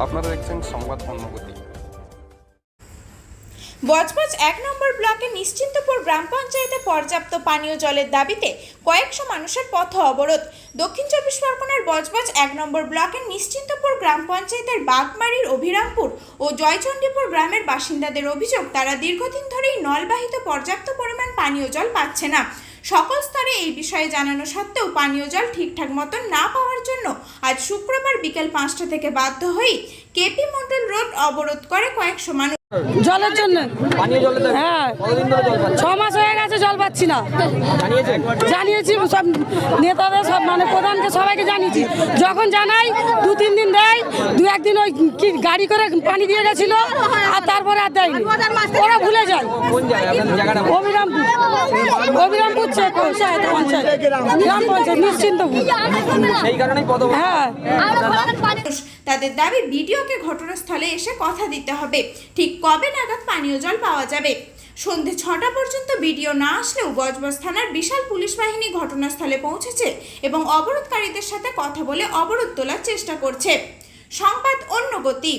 আপনারা দেখছেন সংবাদ অন্নগতি। বজবজ ১ নম্বর ব্লকে নিশ্চিন্তপুর গ্রাম পঞ্চায়েতে পর্যাপ্ত পানীয় জলের দাবিতে কয়েকশো মানুষের পথ অবরোধ। দক্ষিণ চব্বিশ পরগনার বজবজ ১ নম্বর ব্লকের নিশ্চিন্তপুর গ্রাম পঞ্চায়েতের বাগমারির অভিরামপুর ও জয়চণ্ডীপুর গ্রামের বাসিন্দাদের অভিযোগ, তারা দীর্ঘদিন ধরেই নলবাহিত পর্যাপ্ত পরিমাণ পানীয় জল পাচ্ছে না। সকল স্তরে এই বিষয়ে জানানো সত্ত্বেও পানীয় জল ঠিকঠাক মতন না পাওয়ার জন্য আজ শুক্রবার বিকেল ৫টা থেকে বাধ্য হয়ে কেপি মন্ডল রোড অবরোধ করে কয়েকশো মানুষ। জলের জন্য হ্যাঁ ৬ মাস হয়ে গেছে, জল পাচ্ছি না। জানিয়েছি সব নেতাদের, সব মানে প্রধানকে, সবাইকে জানিয়েছি। যখন জানাই ২-৩ দিন দেয়, ২-১ দিন ওই কি গাড়ি করে পানি দিয়ে গেছিল, আর তারপরে আর দেয়নি, ওরা ভুলে যায়। অভিরামপুর গ্রাম পঞ্চায়েত নিশ্চিন্তপুর। হ্যাঁ, তাদের দাবি ভিডিওকে ঘটনাস্থলে এসে কথা দিতে হবে, ঠিক কবে নাগাদ পানীয় জল পাওয়া যাবে। সন্ধে ৬টা পর্যন্ত ভিডিও না আসলেও বজবজ থানার বিশাল পুলিশ বাহিনী ঘটনাস্থলে পৌঁছেছে এবং অবরোধকারীদের সাথে কথা বলে অবরোধ তোলার চেষ্টা করছে। সংবাদ অন্যগতি।